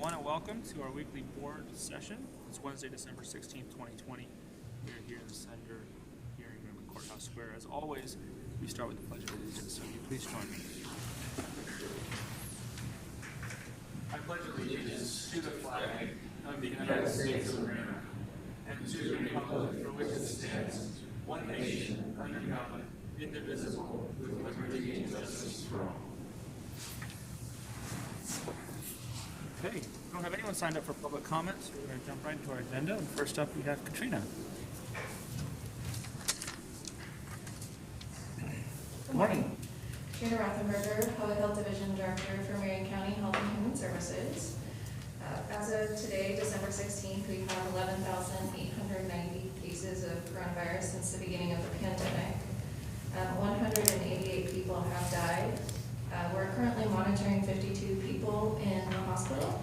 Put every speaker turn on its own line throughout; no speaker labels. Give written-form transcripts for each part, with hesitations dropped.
everyone, and welcome to our weekly board session. It's Wednesday, December 16th, 2020. We are here in the Senator hearing room at Courthouse Square. As always, we start with the Pledge of Allegiance, so if you please join me. I pledge allegiance to the flag of the United States of America and to the republic for which it stands, one nation, under God, indivisible, with liberty and justice for all. Okay, we don't have anyone signed up for public comments. We're going to jump right into our agenda. And first up, we have Katrina.
Good morning. Katrina Rothenberger, Public Health Division Director for Marion County Health and Human Services. As of today, December 16th, we have 11,890 cases of coronavirus since the beginning of the pandemic. 188 people have died. We're currently monitoring 52 people in the hospital.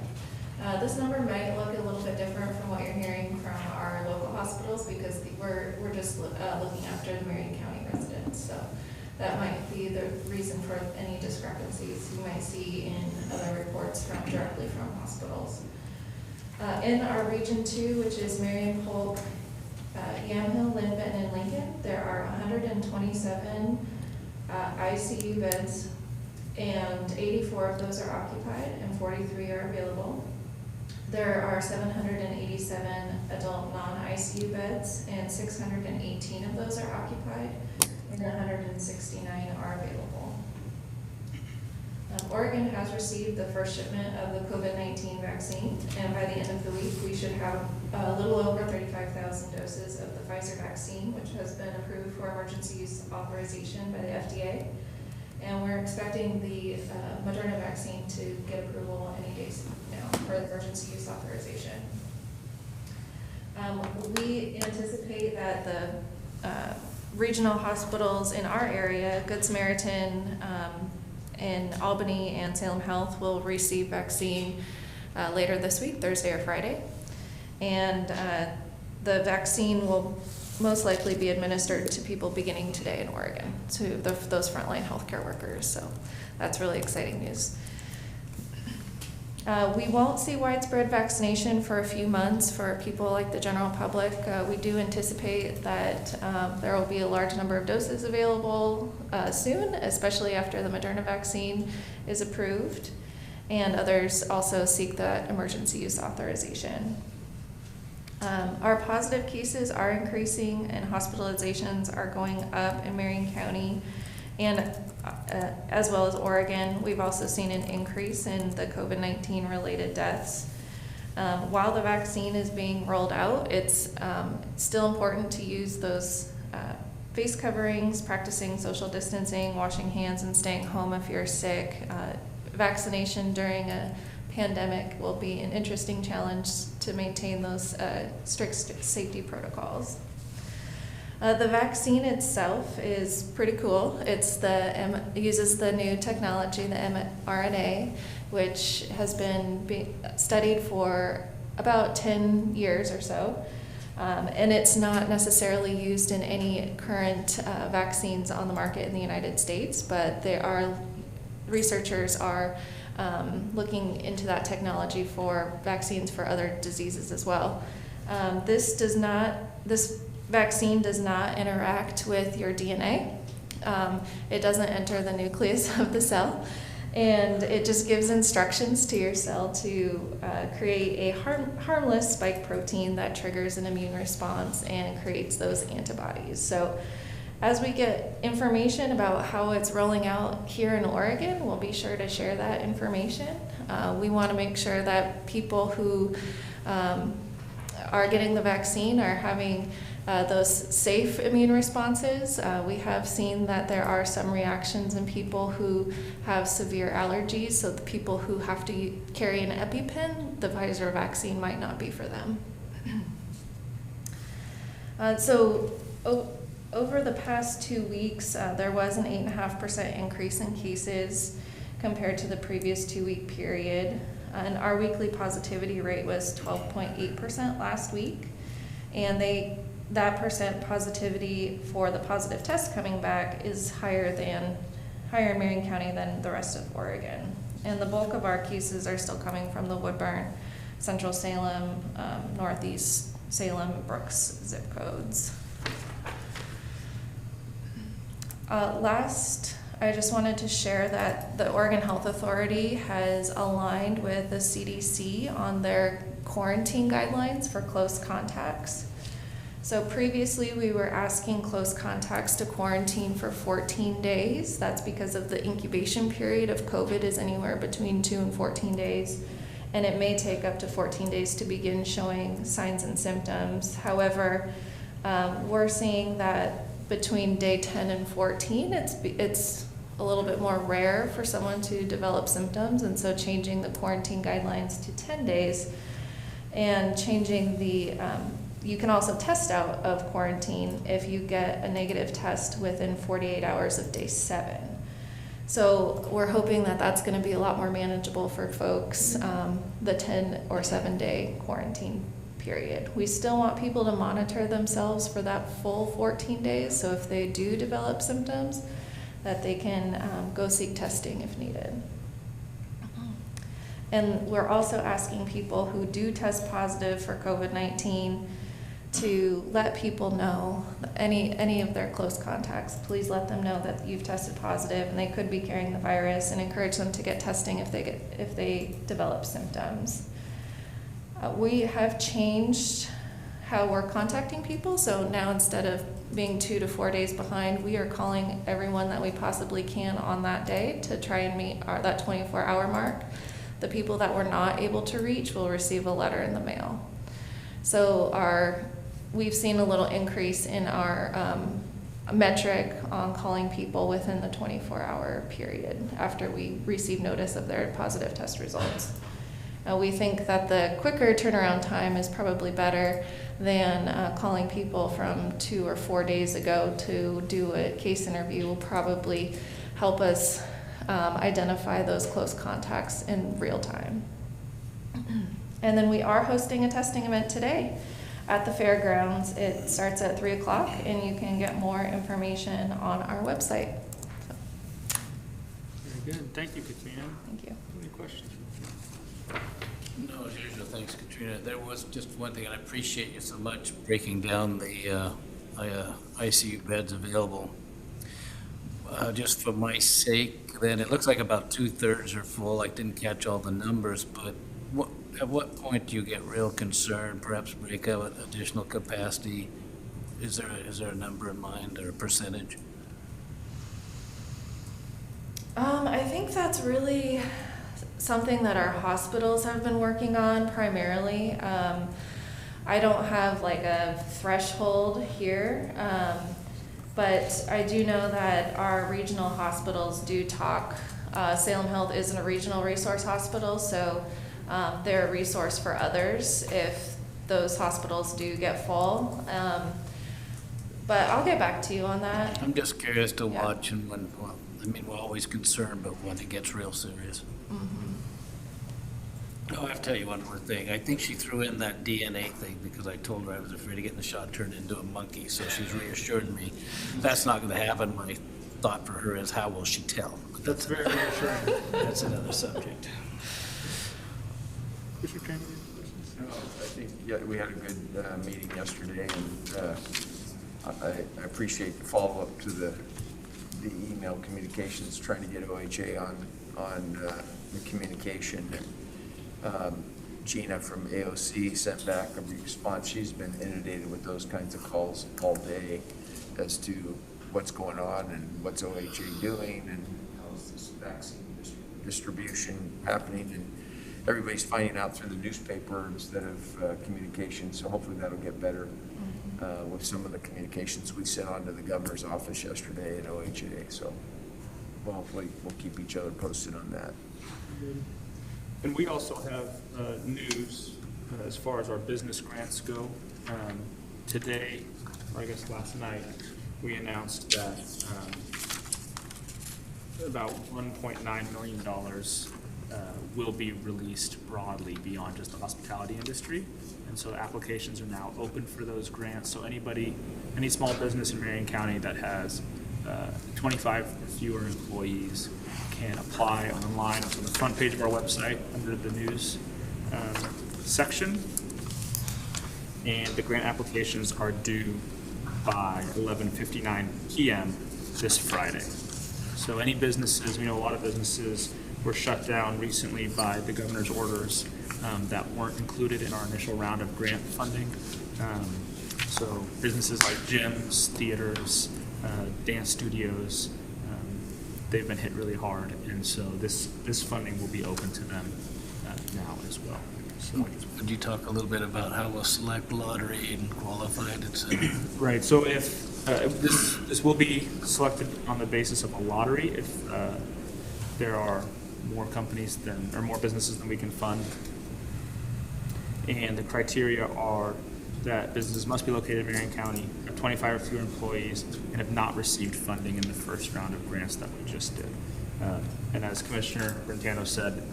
This number might look a little bit different from what you're hearing from our local hospitals because we're just looking after the Marion County residents. So that might be the reason for any discrepancies you might see in other reports directly from hospitals. In our Region 2, which is Marion, Polk, Yamhill, Lynn, Benton, and Lincoln, there are 127 ICU beds, and 84 of those are occupied and 43 are available. There are 787 adult non-ICU beds and 618 of those are occupied and 169 are available. Oregon has received the first shipment of the COVID-19 vaccine, and by the end of the week we should have a little over 35,000 doses of the Pfizer vaccine, which has been approved for emergency use authorization by the FDA. And we're expecting the Moderna vaccine to get approval any days now for the emergency use authorization. We anticipate that the regional hospitals in our area, Good Samaritan in Albany and Salem Health, will receive vaccine later this week, Thursday or Friday. And the vaccine will most likely be administered to people beginning today in Oregon, to those frontline healthcare workers. So that's really exciting news. We won't see widespread vaccination for a few months for people like the general public. We do anticipate that there will be a large number of doses available soon, especially after the Moderna vaccine is approved, and others also seek that emergency use authorization. Our positive cases are increasing and hospitalizations are going up in Marion County and as well as Oregon. We've also seen an increase in the COVID-19 related deaths. While the vaccine is being rolled out, it's still important to use those face coverings, practicing social distancing, washing hands, and staying home if you're sick. Vaccination during a pandemic will be an interesting challenge to maintain those strict safety protocols. The vaccine itself is pretty cool. It uses the new technology, the mRNA, which has been studied for about 10 years or so. And it's not necessarily used in any current vaccines on the market in the United States, but researchers are looking into that technology for vaccines for other diseases as well. This vaccine does not interact with your DNA. It doesn't enter the nucleus of the cell, and it just gives instructions to your cell to create a harmless spike protein that triggers an immune response and creates those antibodies. So as we get information about how it's rolling out here in Oregon, we'll be sure to share that information. We want to make sure that people who are getting the vaccine are having those safe immune responses. We have seen that there are some reactions in people who have severe allergies, so the people who have to carry an EpiPen, the Pfizer vaccine might not be for them. Over the past 2 weeks, there was an 8.5% increase in cases compared to the previous 2-week period. And our weekly positivity rate was 12.8% last week. And that percent positivity for the positive test coming back is higher in Marion County than the rest of Oregon. And the bulk of our cases are still coming from the Woodburn, Central Salem, Northeast Salem, Brooks zip codes. Last, I just wanted to share that the Oregon Health Authority has aligned with the CDC on their quarantine guidelines for close contacts. So previously we were asking close contacts to quarantine for 14 days. That's because of the incubation period of COVID is anywhere between 2 and 14 days. And it may take up to 14 days to begin showing signs and symptoms. However, we're seeing that between day 10 and 14, it's a little bit more rare for someone to develop symptoms, and so changing the quarantine guidelines to 10 days and changing the, you can also test out of quarantine if you get a negative test within 48 hours of day 7. So we're hoping that that's going to be a lot more manageable for folks, the 10 or 7 day quarantine period. We still want people to monitor themselves for that full 14 days, so if they do develop symptoms, that they can go seek testing if needed. And we're also asking people who do test positive for COVID-19 to let people know, any of their close contacts, please let them know that you've tested positive and they could be carrying the virus, and encourage them to get testing if they develop symptoms. We have changed how we're contacting people, so now instead of being 2 to 4 days behind, we are calling everyone that we possibly can on that day to try and meet that 24-hour mark. The people that we're not able to reach will receive a letter in the mail. So we've seen a little increase in our metric on calling people within the 24-hour period after we receive notice of their positive test results. We think that the quicker turnaround time is probably better than calling people from 2 or 4 days ago to do a case interview. Will probably help us identify those close contacts in real time. And then we are hosting a testing event today at the fairgrounds. It starts at 3 o'clock, and you can get more information on our website.
Very good. Thank you, Katrina.
Thank you.
Any questions?
No, as usual. Thanks, Katrina. There was just one thing, and I appreciate you so much breaking down the ICU beds available. Just for my sake, then it looks like about 2/3 are full. I didn't catch all the numbers, but at what point do you get real concerned, perhaps break out additional capacity? Is there a number in mind or a percentage?
I think that's really something that our hospitals have been working on primarily. I don't have like a threshold here, but I do know that our regional hospitals do talk. Salem Health isn't a regional resource hospital, so they're a resource for others if those hospitals do get full. But I'll get back to you on that.
I'm just curious to watch, and we're always concerned, but when it gets real serious.
Mm-hmm.
Oh, I have to tell you one more thing. I think she threw in that DNA thing because I told her I was afraid of getting the shot turned into a monkey, so she's reassured me that's not going to happen. My thought for her is, how will she tell? But
That's very reassuring.
that's another subject.
Mr. Trainer, any questions?
No, I think we had a good meeting yesterday, and I appreciate the follow-up to the email communications, trying to get OHA on the communication. Gina from AOC sent back a response. She's been inundated with those kinds of calls all day as to what's going on and what's OHA doing and how's this vaccine distribution happening. And everybody's finding out through the newspaper instead of communication. So hopefully that'll get better with some of the communications we sent on to the governor's office yesterday at OHA. So hopefully we'll keep each other posted on that.
And we also have news as far as our business grants go. Today, or I guess last night, we announced that about $1.9 million will be released broadly beyond just the hospitality industry. And so applications are now open for those grants. So any small business in Marion County that has 25 or fewer employees can apply online. It's on the front page of our website under the news section. And the grant applications are due by 11:59 p.m. this Friday. So any businesses, we know a lot of businesses were shut down recently by the governor's orders that weren't included in our initial round of grant funding. So businesses like gyms, theaters, dance studios, they've been hit really hard, and so this funding will be open to them now as well. So,
Would you talk a little bit about how we'll select lottery and qualified, et cetera?
right. So if this will be selected on the basis of a lottery, if there are more companies than or more businesses than we can fund, and the criteria are that businesses must be located in Marion County, have 25 or fewer employees, and have not received funding in the first round of grants that we just did. And as Commissioner Brentano said,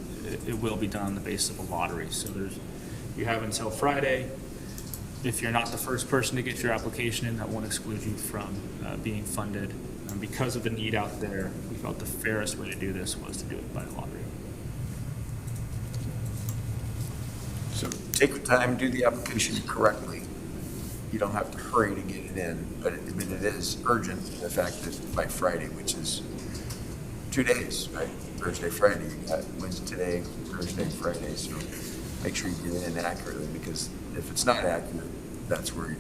it will be done on the basis of a lottery. So you have until Friday. If you're not the first person to get your application in, that won't exclude you from being funded. Because of the need out there, we felt the fairest way to do this was to do it by lottery.
So take your time, do the application correctly. You don't have to hurry to get it in, but it is urgent, the fact that by Friday, which is 2 days, right? Thursday, Friday, you got Wednesday today, Thursday, Friday, so make sure you get it in accurately, because if it's not accurate, that's where you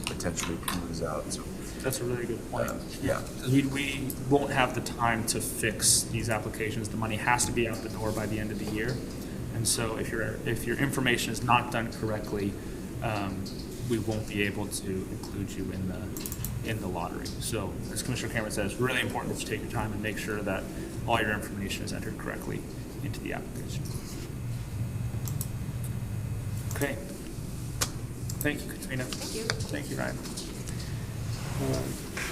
potentially lose out, so.
That's a really good point.
Yeah.
We won't have the time to fix these applications. The money has to be out the door by the end of the year. And so if your information is not done correctly, we won't be able to include you in the lottery. So as Commissioner Cameron says, it's really important that you take your time and make sure that all your information is entered correctly into the application. Okay. Thank you, Katrina.
Thank you.
Thank you, Ryan.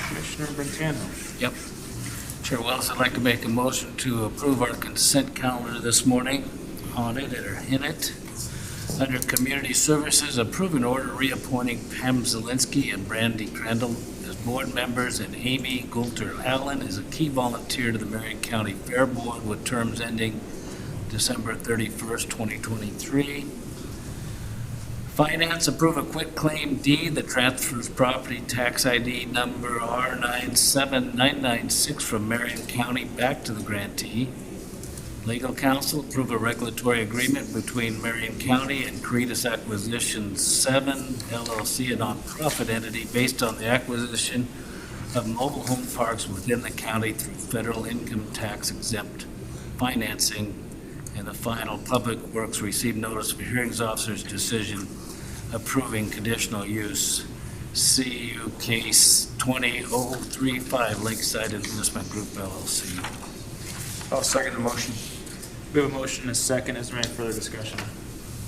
Commissioner Brentano.
Yep. Chair Wells, I'd like to make a motion to approve our consent calendar this morning. On it or in it. Under Community Services, approve an order reappointing Pam Zielinski and Brandy Crandall as board members, and Amy Goulter Allen is a key volunteer to the Marion County Fair Board with terms ending December 31st, 2023. Finance, approve a quitclaim deed that transfers property tax ID number R97996 from Marion County back to the grantee. Legal counsel, approve a regulatory agreement between Marion County and Caritas Acquisition 7 LLC, a nonprofit entity based on the acquisition of mobile home parks within the county through federal income tax exempt financing. And the final, Public Works received notice of a hearings officer's decision approving conditional use CU case 20035 Lakeside Investment Group LLC.
I'll second the motion.
We have a motion and a second. Is there any further discussion?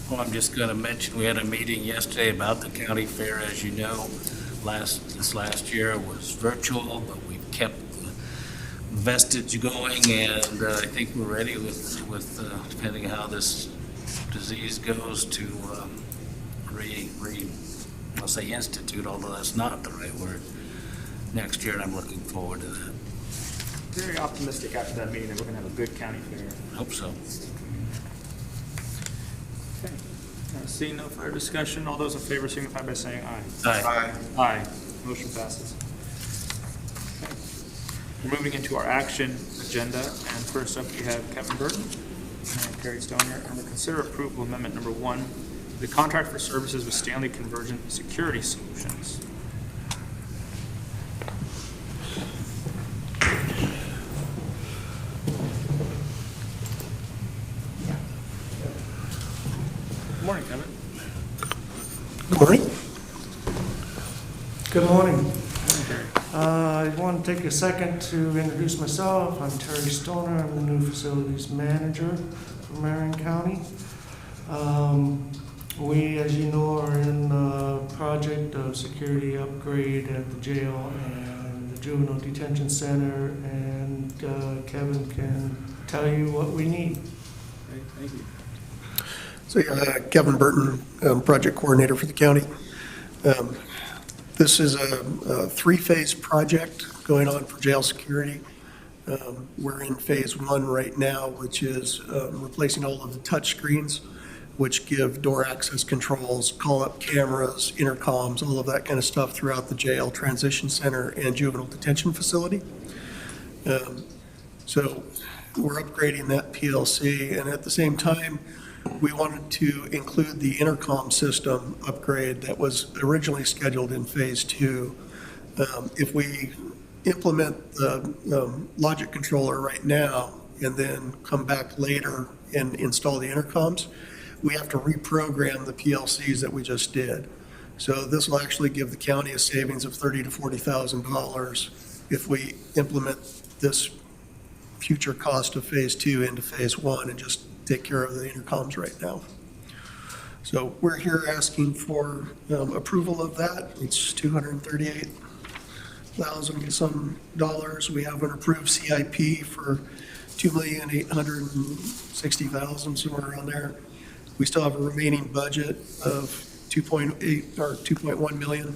Well, I'm just going to mention, we had a meeting yesterday about the county fair. As you know, this last year was virtual, but we've kept the vestige going, and I think we're ready with depending on how this disease goes, to I'll say institute, although that's not the right word, next year, and I'm looking forward to that.
Very optimistic after that meeting that we're going to have a good county fair.
Hope so.
Okay. Seeing no further discussion, all those in favor signify by saying aye.
Aye.
Aye. Motion passes. Okay. We're moving into our action agenda, and first up we have Kevin Burton and Carrie Stoner, and we'll consider approval amendment number 1, the contract for services with Stanley Convergent Security Solutions. Good morning, Kevin.
Good morning. Good morning.
Morning, Terry.
I want to take a second to introduce myself. I'm Terry Stoner. I'm the new facilities manager for Marion County. We, as you know, are in a project of security upgrade at the jail and the juvenile detention center, and Kevin can tell you what we need.
Great, thank you.
So Kevin Burton, project coordinator for the county. This is a three-phase project going on for jail security. We're in phase one right now, which is replacing all of the touch screens, which give door access controls, call-up cameras, intercoms, all of that kind of stuff throughout the jail, transition center, and juvenile detention facility. So we're upgrading that PLC, and at the same time, we wanted to include the intercom system upgrade that was originally scheduled in phase two. If we implement the logic controller right now and then come back later and install the intercoms, we have to reprogram the PLCs that we just did. So this will actually give the county a savings of $30,000 to $40,000 if we implement this future cost of phase two into phase one and just take care of the intercoms right now. So we're here asking for approval of that. It's $238,000 some dollars. We have an approved CIP for $2,860,000, somewhere around there. We still have a remaining budget of 2.8 or 2.1 million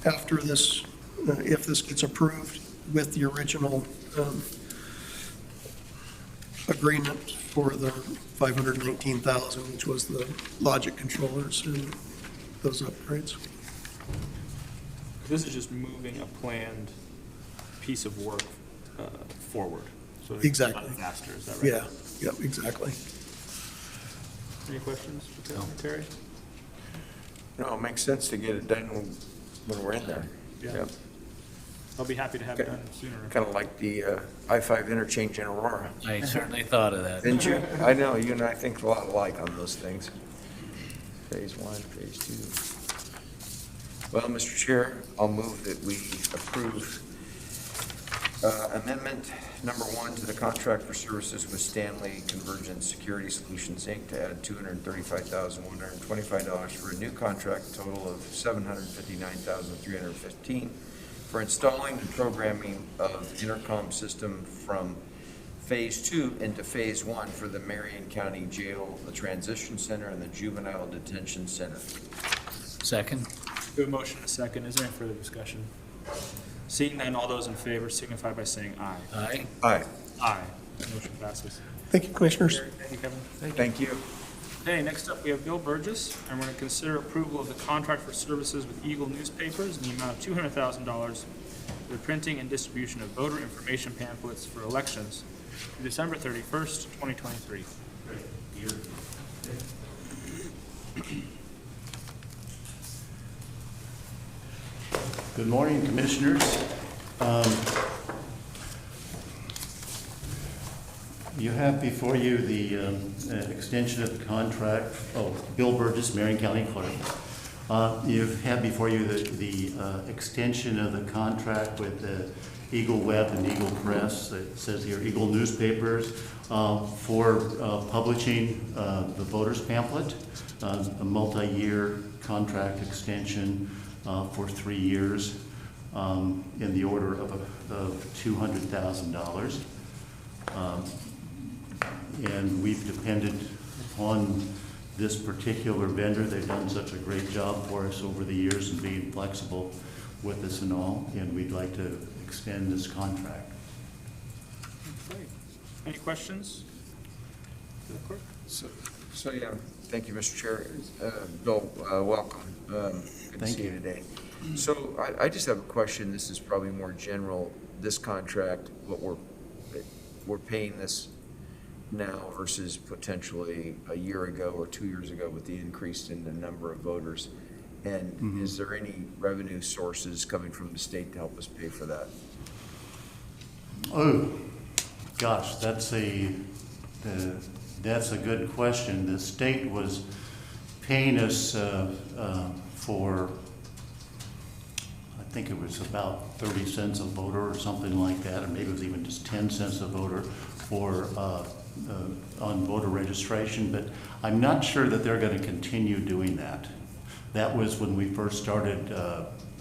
after this, if this gets approved with the original agreement for the 519,000, which was the logic controllers and those upgrades.
This is just moving a planned piece of work forward. So it's
Exactly.
run faster, is that right?
Yeah, yep, exactly.
Any questions for Terry?
No, it makes sense to get it done when we're in there.
Yeah.
Yep.
I'll be happy to have it done sooner.
Kind of like the I-5 interchange in Aurora.
I certainly thought of that.
Didn't you? I know, you and I think a lot alike on those things. Phase one, phase two. Well, Mr. Chair, I'll move that we approve amendment number one to the contract for services with Stanley Convergence Security Solutions, Inc. to add $235,125 for a new contract total of $759,315 for installing and programming of intercom system from phase two into phase one for the Marion County Jail, the Transition Center, and the Juvenile Detention Center.
Second?
We have a motion and a second. Is there any further discussion? Seeing none, all those in favor signify by saying aye.
Aye.
Aye.
Aye. Motion passes.
Thank you, Commissioners.
Thank you, Kevin.
Thank you.
Okay, next up, we have Bill Burgess, and we're going to consider approval of the contract for services with Eagle Newspapers in the amount of $200,000 for the printing and distribution of voter information pamphlets for elections through December 31st, 2023.
Good morning, Commissioners. You have before you the extension of the contract. Oh, Bill Burgess, Marion County Clerk. You have before you the extension of the contract with Eagle Web and Eagle Press. It says here Eagle Newspapers for publishing the voters pamphlet, a multi-year contract extension for 3 years in the order of $200,000. And we've depended upon this particular vendor. They've done such a great job for us over the years and being flexible with us and all, and we'd like to extend this contract.
Okay. Any questions for the clerk?
So yeah, thank you, Mr. Chair. Bill, welcome. Good to
Thank
see you
you.
today. So I just have a question. This is probably more general. This contract, what we're paying this now versus potentially a year ago or 2 years ago with the increase in the number of voters. And is there any revenue sources coming from the state to help us pay for that?
Oh, gosh, that's a good question. The state was paying us for, I think it was about 30 cents a voter or something like that, or maybe it was even just 10 cents a voter for on voter registration, but I'm not sure that they're going to continue doing that. That was when we first started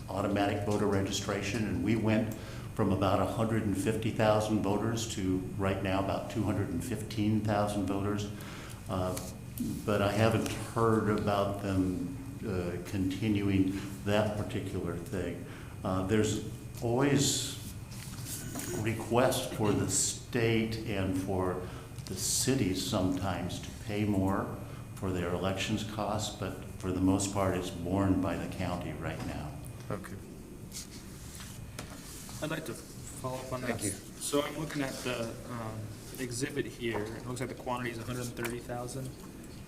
automatic voter registration, and we went from about 150,000 voters to right now about 215,000 voters. But I haven't heard about them continuing that particular thing. There's always requests for the state and for the cities sometimes to pay more for their elections costs, but for the most part, it's borne by the county right now.
Okay.
I'd like to follow up on that.
Thank you.
So I'm looking at the exhibit here. It looks like the quantity is 130,000.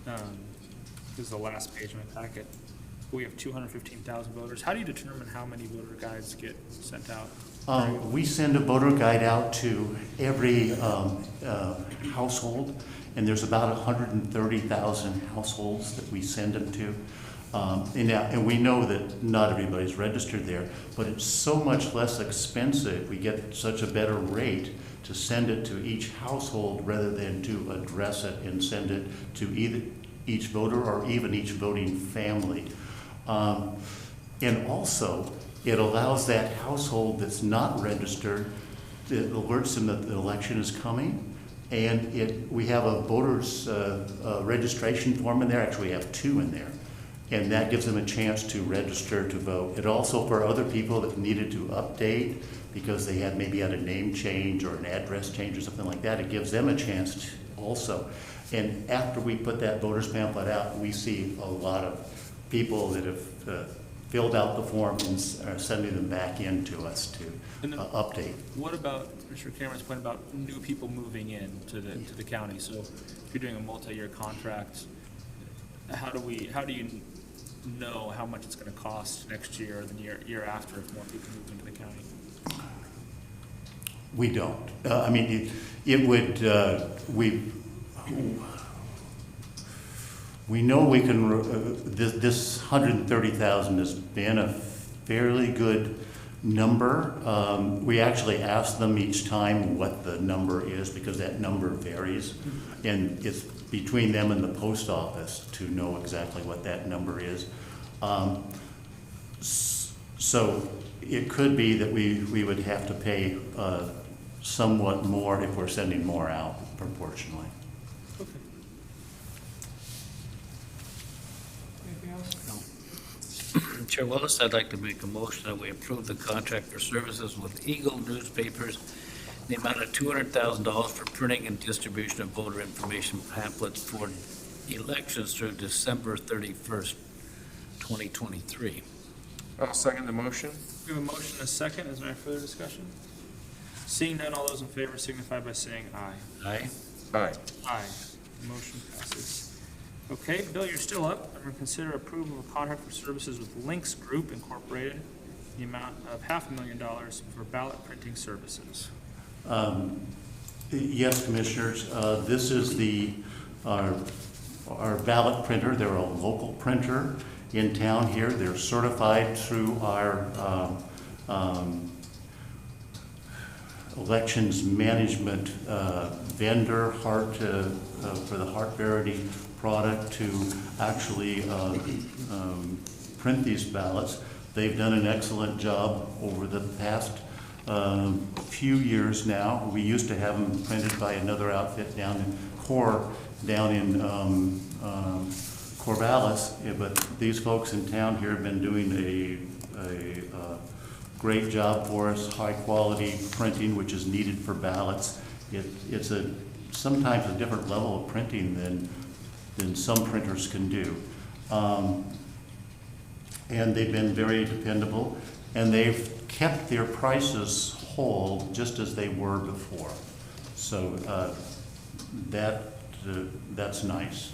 This is the last page of my packet. We have 215,000 voters. How do you determine how many voter guides get sent out?
We send a voter guide out to every household, and there's about 130,000 households that we send them to. And we know that not everybody's registered there, but it's so much less expensive. We get such a better rate to send it to each household rather than to address it and send it to either each voter or even each voting family. And also, it allows that household that's not registered, it alerts them that the election is coming. And we have a voter's registration form in there. Actually, we have 2 in there. And that gives them a chance to register to vote. It also, for other people that needed to update because they had maybe had a name change or an address change or something like that, it gives them a chance to also. And after we put that voter's pamphlet out, we see a lot of people that have filled out the form and are sending them back in to us to update.
What about Mr. Cameron's point about new people moving in to the county? So if you're doing a multi-year contract, how do you know how much it's going to cost next year or the year after if more people move into the county?
We don't. I mean, it would, we know we can, this 130,000 has been a fairly good number. We actually ask them each time what the number is because that number varies. And it's between them and the post office to know exactly what that number is. So it could be that we would have to pay somewhat more if we're sending more out proportionally.
Okay. Anything else?
Chair Willis, I'd like to make a motion that we approve the contract for services with Eagle Newspapers in the amount of $200,000 for printing and distribution of voter information pamphlets for elections through December 31st, 2023.
I'll second the motion.
We have a motion and a second. Is there any further discussion? Seeing none, all those in favor signify by saying aye.
Aye.
Aye.
Aye. Motion passes. Okay, Bill, you're still up. I'm going to consider approval of a contract for services with Lynx Group Incorporated, the amount of $500,000 for ballot printing services.
Yes, Commissioners, this is our ballot printer. They're a local printer in town here. They're certified through our elections management vendor, for the Hart Verity product to actually print these ballots. They've done an excellent job over the past few years now. We used to have them printed by another outfit down in Corvallis, but these folks in town here have been doing a great job for us, high quality printing, which is needed for ballots. It's sometimes a different level of printing than some printers can do. And they've been very dependable, and they've kept their prices whole just as they were before. So that's nice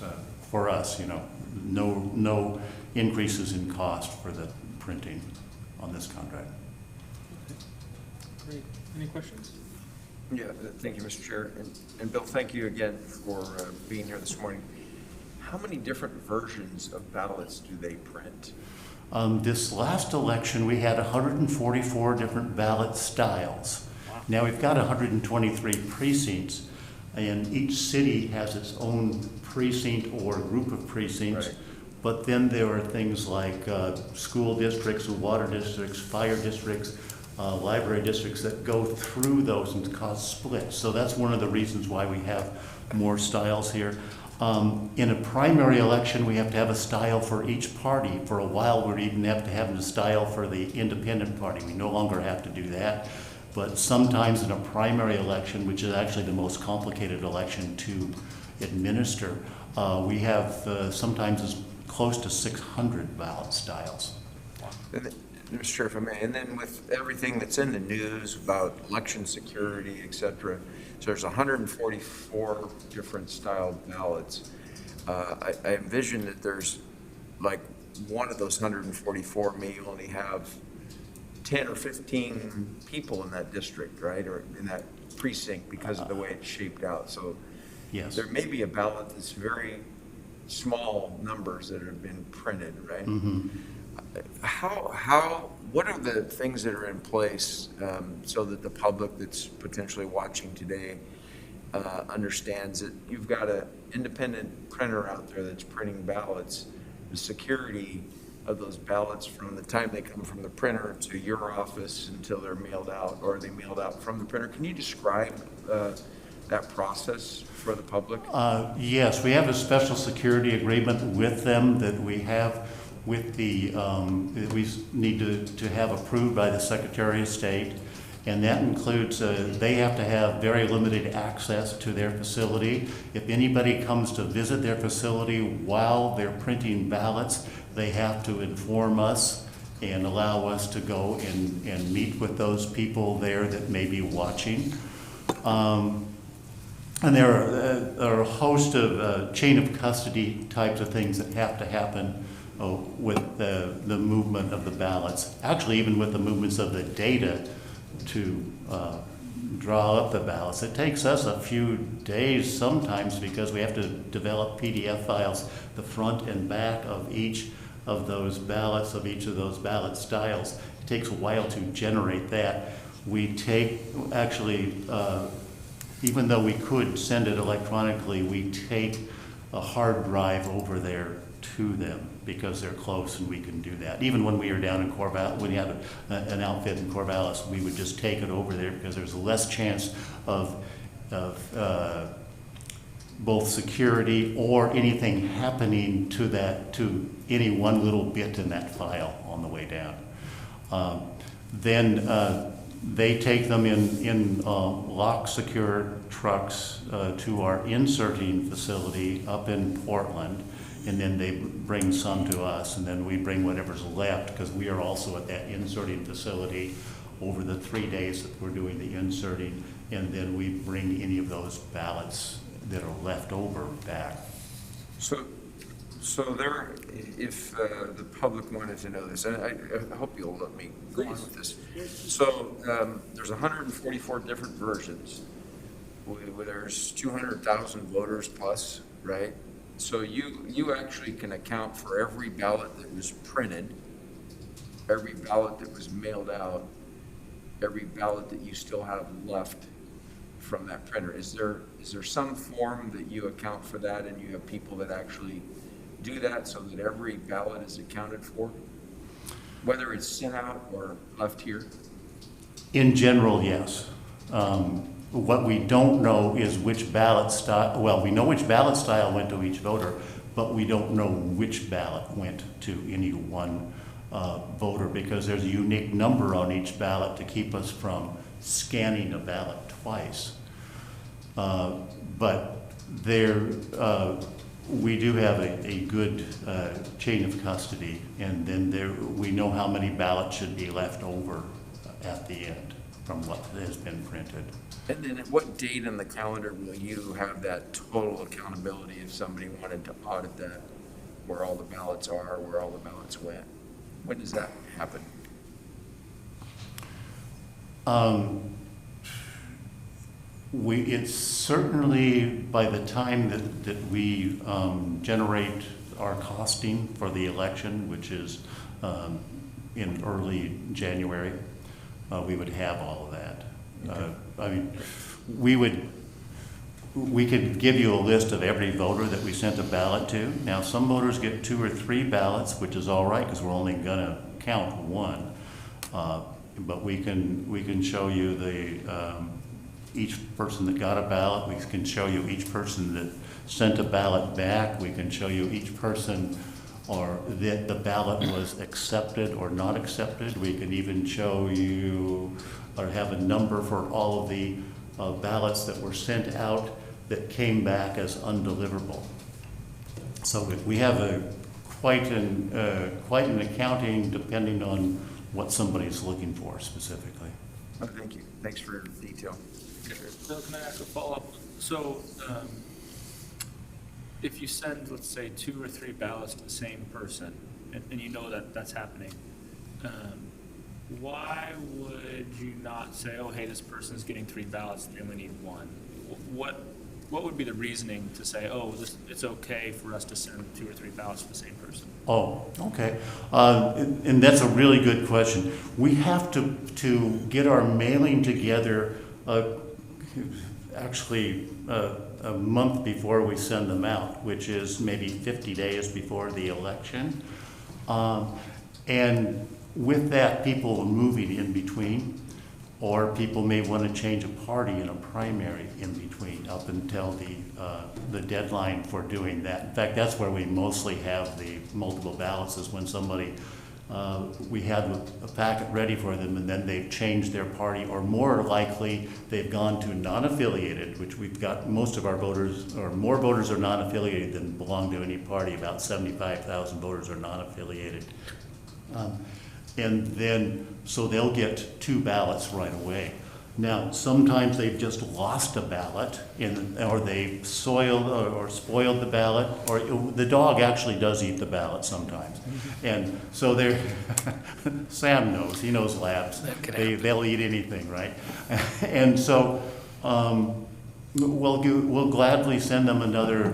for us, you know. No increases in cost for the printing on this contract.
Okay. Great. Any questions?
Yeah, thank you, Mr. Chair. And Bill, thank you again for being here this morning. How many different versions of ballots do they print?
This last election, we had 144 different ballot styles.
Wow.
Now we've got 123 precincts, and each city has its own precinct or group of precincts.
Right.
But then there are things like school districts, water districts, fire districts. library districts that go through those and cause splits. So that's one of the reasons why we have more styles here. In a primary election, we have to have a style for each party. For a while, we'd even have to have a style for the independent party. We no longer have to do that. But sometimes in a primary election, which is actually the most complicated election to administer, we have sometimes as close to 600 ballot styles.
Mr. Chair, if I may, and then with everything that's in the news about election security, et cetera, so there's 144 different style ballots. I envision that there's like one of those 144 may only have 10 or 15 people in that district, right, or in that precinct because of the way it's shaped out. So
Yes.
there may be a ballot that's very small numbers that have been printed, right?
Mm-hmm.
What are the things that are in place so that the public that's potentially watching today understands that you've got an independent printer out there that's printing ballots, the security of those ballots from the time they come from the printer to your office until they're mailed out, or are they mailed out from the printer? Can you describe that process for the public?
Yes, we have a special security agreement with them that we have with the, that we need to have approved by the Secretary of State. And that includes, they have to have very limited access to their facility. If anybody comes to visit their facility while they're printing ballots, they have to inform us and allow us to go and meet with those people there that may be watching. And there are a host of chain of custody types of things that have to happen with the movement of the ballots. Actually, even with the movements of the data to draw up the ballots. It takes us a few days sometimes because we have to develop PDF files, the front and back of each of those ballots, of each of those ballot styles. It takes a while to generate that. We take, actually, even though we could send it electronically, we take a hard drive over there to them because they're close and we can do that. Even when we are down in Corvallis, when you have an outfit in Corvallis, we would just take it over there because there's less chance of both security or anything happening to any one little bit in that file on the way down. Then they take them in lock secure trucks to our inserting facility up in Portland, and then they bring some to us, and then we bring whatever's left because we are also at that inserting facility over the 3 days that we're doing the inserting, and then we bring any of those ballots that are left over back. So there, if the public wanted to know this, and I hope you'll let me go on with this. So there's 144 different versions. There's 200,000 voters plus, right? So you actually can account for every ballot that was printed, every ballot that was mailed out, every ballot that you still have left from that printer. Is there some form that you account for that, and you have people that actually do that so that every ballot is accounted for, whether it's sent out or left here? In general, yes. What we don't know is which ballot style, well, we know which ballot style went to each voter, but we don't know which ballot went to any one voter because there's a unique number on each ballot to keep us from scanning a ballot twice. But there, we do have a good chain of custody, and then we know how many ballots should be left over at the end from what has been printed.
And then at what date in the calendar will you have that total accountability if somebody wanted to audit that, where all the ballots are, where all the ballots went? When does that happen?
It's certainly by the time that we generate our costing for the election, which is in early January, we would have all of that.
Okay.
I mean, we could give you a list of every voter that we sent a ballot to. Now, some voters get 2 or 3 ballots, which is all right because we're only going to count one. but we can show you each person that got a ballot. We can show you each person that sent a ballot back. We can show you each person or that the ballot was accepted or not accepted. We can even show you or have a number for all of the ballots that were sent out that came back as undeliverable. So we have quite an accounting depending on what somebody's looking for specifically.
Oh, thank you. Thanks for your detail.
Bill, can I ask a follow-up? So, if you send, let's say, 2 or 3 ballots to the same person, and you know that that's happening, why would you not say, oh, hey, this person's getting 3 ballots, they only need 1? What would be the reasoning to say, oh, it's okay for us to send 2 or 3 ballots to the same person?
Oh, okay. And that's a really good question. We have to get our mailing together actually a month before we send them out, which is maybe 50 days before the election. And with that, people are moving in between, or people may want to change a party in a primary in between up until the deadline for doing that. In fact, that's where we mostly have the multiple ballots, is when somebody, we have a packet ready for them and then they've changed their party, or more likely they've gone to non-affiliated, which we've got most of our voters, or more voters are non-affiliated than belong to any party. About 75,000 voters are non-affiliated. And then, so they'll get 2 ballots right away. Now, sometimes they've just lost a ballot, or they soiled or spoiled the ballot, or the dog actually does eat the ballot sometimes. And so they're, Sam knows, he knows labs. They'll eat anything, right? And so we'll gladly send them another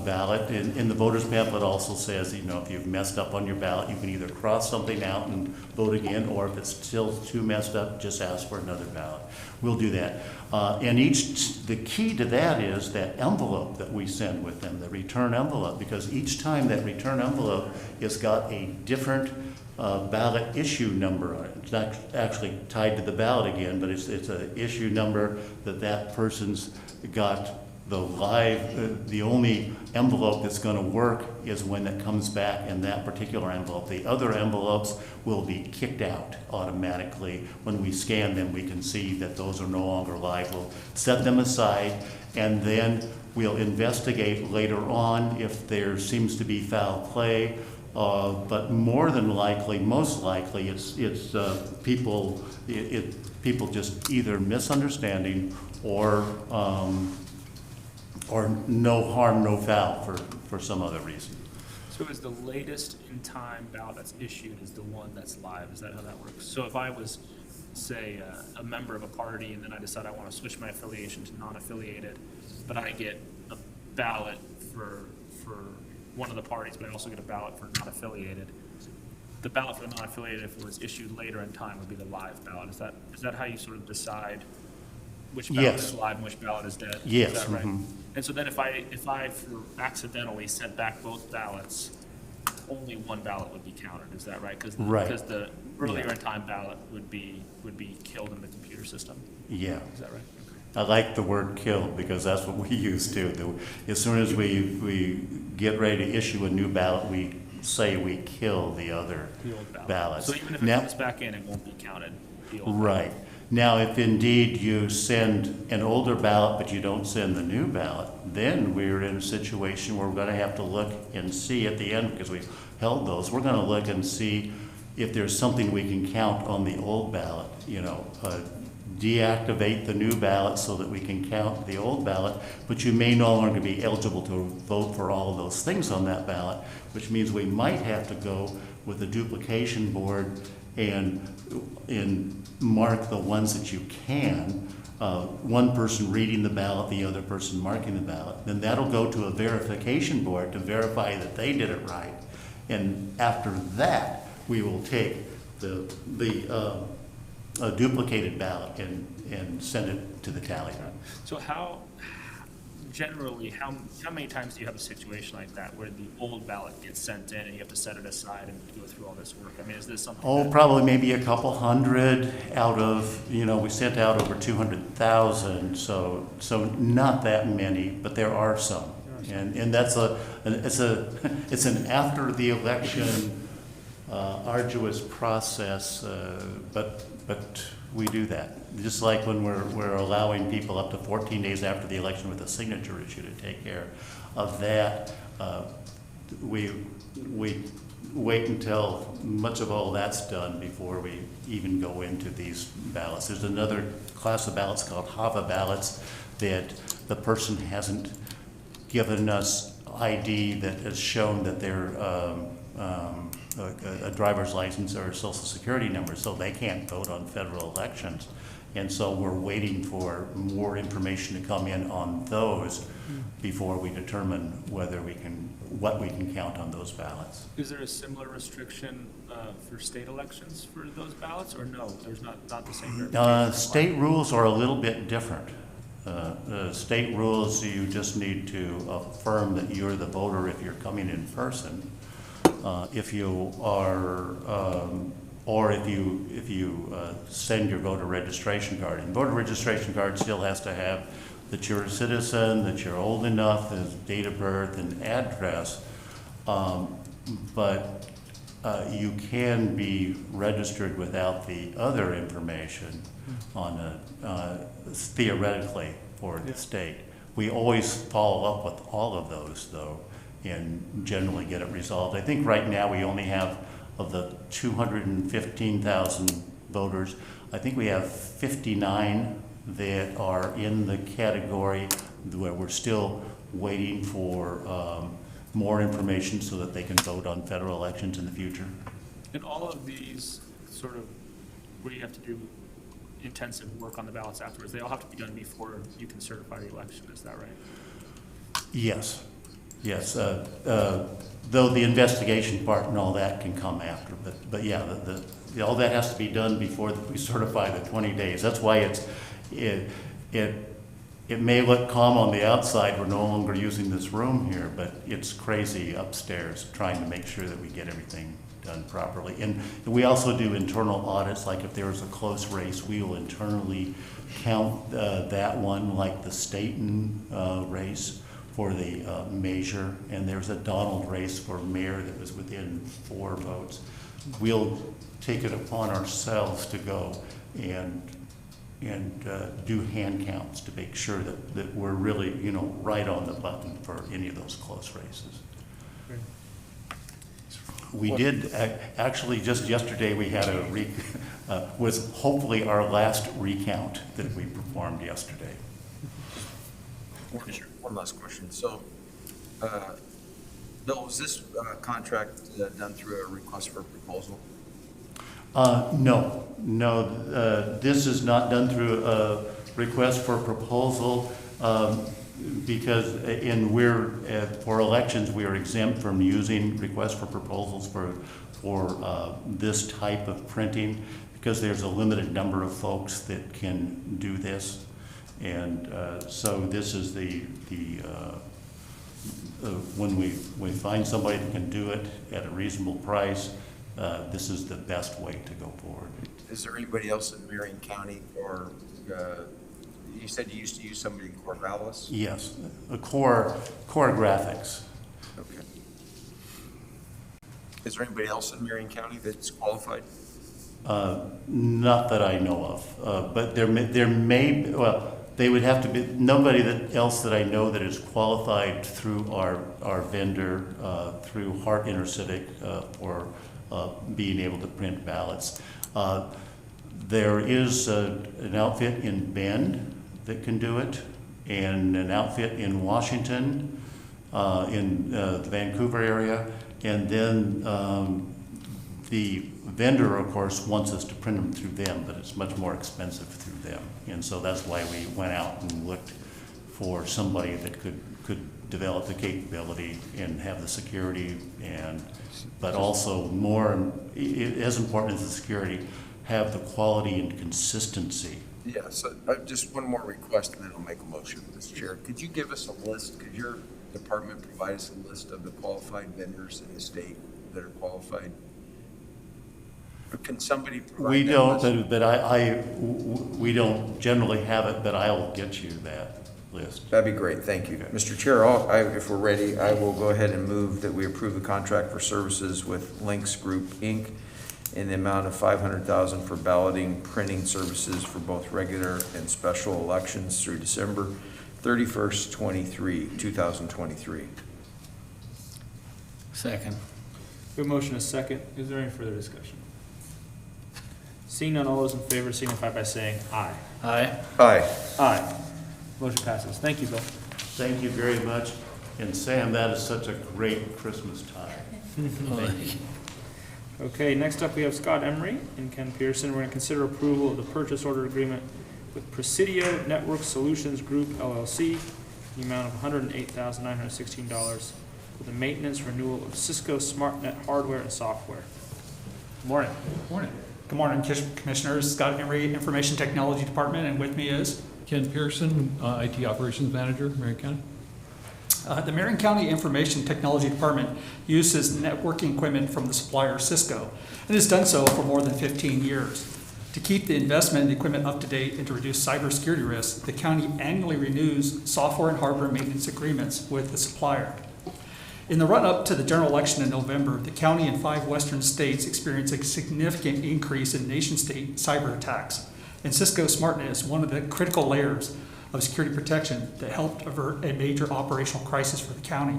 ballot. And the voter's pamphlet also says, you know, if you've messed up on your ballot, you can either cross something out and vote again, or if it's still too messed up, just ask for another ballot. We'll do that. And the key to that is that envelope that we send with them, the return envelope, because each time that return envelope has got a different ballot issue number on it. It's not actually tied to the ballot again, but it's an issue number that person's got. The only envelope that's going to work is when it comes back in that particular envelope. The other envelopes will be kicked out automatically. When we scan them, we can see that those are no longer live. We'll set them aside, and then we'll investigate later on if there seems to be foul play. But more than likely, most likely, it's people just either misunderstanding or no harm, no foul for some other reason.
So is the latest in time ballot that's issued is the one that's live? Is that how that works? So if I was, say, a member of a party and then I decide I want to switch my affiliation to non-affiliated, but I get a ballot for one of the parties, but I also get a ballot for non-affiliated. The ballot for the non-affiliated, if it was issued later in time, would be the live ballot. Is that how you sort of decide which ballot
Yes.
is live and which ballot is dead?
Yes.
Is that right?
Mhm.
And so then if I accidentally sent back both ballots, only one ballot would be counted. Is that right?
Right.
Because the earlier in time ballot would be killed in the computer system.
Yeah.
Is that right?
I like the word killed because that's what we use too. As soon as we get ready to issue a new ballot, we say we kill the other
The old ballot.
ballots.
So even if it
Now-
comes back in, it won't be counted. The old ballot.
Right. Now, if indeed you send an older ballot, but you don't send the new ballot, then we're in a situation where we're going to have to look and see at the end, because we held those, we're going to look and see if there's something we can count on the old ballot, deactivate the new ballot so that we can count the old ballot, but you may no longer be eligible to vote for all of those things on that ballot, which means we might have to go with a duplication board and mark the ones that you can, one person reading the ballot, the other person marking the ballot. Then that'll go to a verification board to verify that they did it right. And after that, we will take the duplicated ballot and send it to the tallying.
So how
generally, how many times do you have a situation like that where the old ballot gets sent in and you have to set it aside and go through all this work? I mean, is this something
Oh,
that,
probably maybe a couple hundred out of, we sent out over 200,000, so not that many, but there are some. And that's it's an after the election arduous process, but we do that. Just like when we're allowing people up to 14 days after the election with a signature issue to take care of that. We wait until much of all that's done before we even go into these ballots. There's another class of ballots called HAVA ballots that the person hasn't given us ID that has shown that they're a driver's license or a social security number, so they can't vote on federal elections. And so we're waiting for more information to come in on those before we determine what we can count on those ballots.
is there a similar restriction for state elections for those ballots, or no, there's not the same verification?
State rules are a little bit different. State rules, you just need to affirm that you're the voter if you're coming in person. If you are, or if you send your voter registration card. And voter registration card still has to have that you're a citizen, that you're old enough, as date of birth and address. But you can be registered without the other information on theoretically for the state. We always follow up with all of those though, and generally get it resolved. I think right now we only have, of the 215,000 voters, I think we have 59 that are in the category where we're still waiting for more information so that they can vote on federal elections in the future.
And all of these sort of, where you have to do intensive work on the ballots afterwards, they all have to be done before you can certify the election, is that right?
Yes, yes. Though the investigation part and all that can come after, but yeah, all that has to be done before we certify the 20 days. That's why it may look calm on the outside. We're no longer using this room here, but it's crazy upstairs trying to make sure that we get everything done properly. And we also do internal audits, like if there's a close race, we will internally count that one, like the Staten race for the measure. And there's a Donald race for mayor that was within 4 votes. We'll take it upon ourselves to go and do hand counts to make sure that we're really, right on the button for any of those close races. We did, actually, just yesterday, we had was hopefully our last recount that we performed yesterday.
One last question. So, Bill, was this contract done through a request for proposal?
No, this is not done through a request for proposal because for elections, we are exempt from using requests for proposals for this type of printing because there's a limited number of folks that can do this. And so this is when we find somebody that can do it at a reasonable price, this is the best way to go forward.
Is there anybody else in Marion County, or you said you used to use somebody in Corvallis?
Yes, Core Graphics.
Okay. Is there anybody else in Marion County that's qualified?
Not that I know of, but there may well, they would have to be nobody else that I know that is qualified through our vendor through Hart Intercivic for being able to print ballots. There is an outfit in Bend that can do it, and an outfit in Washington, in the Vancouver area, and then the vendor, of course, wants us to print them through them, but it's much more expensive through them. And so that's why we went out and looked for somebody that could develop the capability and have the security, but also more, as important as the security, have the quality and consistency
Yeah, so just one more request and then I'll make a motion, Mr. Chair. Could you give us a list, could your department provide us a list of the qualified vendors in the state that are qualified? Or can somebody provide
We
that
don't,
list?
but we don't generally have it, but I'll get you that list.
That'd be great, thank you. Mr. Chair, if we're ready, I will go ahead and move that we approve the contract for services with Lynx Group, Inc. in the amount of $500,000 for balloting, printing services for both regular and special elections through December 31st, 2023.
Second.
We have a motion and a second. Is there any further discussion? Seeing none, all those in favor signify by saying aye.
Aye.
Aye.
Aye. Motion passes. Thank you, Bill.
Thank you very much. And Sam, that is such a great Christmas time.
Okay, next up we have Scott Emery and Ken Pearson. We're going to consider approval of the purchase order agreement with Presidio Network Solutions Group LLC, the amount of $108,916 for the maintenance renewal of Cisco SmartNet hardware and software. Morning.
Morning. Good morning, Commissioners. Scott Emery, Information Technology Department, and with me is
Ken Pearson, IT Operations Manager, Marion County.
the Marion County Information Technology Department uses networking equipment from the supplier Cisco, and has done so for more than 15 years. To keep the investment in the equipment up to date and to reduce cybersecurity risks, the county annually renews software and hardware maintenance agreements with the supplier. In the run-up to the general election in November, the county and 5 western states experienced a significant increase in nation-state cyber attacks, and Cisco SmartNet is one of the critical layers of security protection that helped avert a major operational crisis for the county.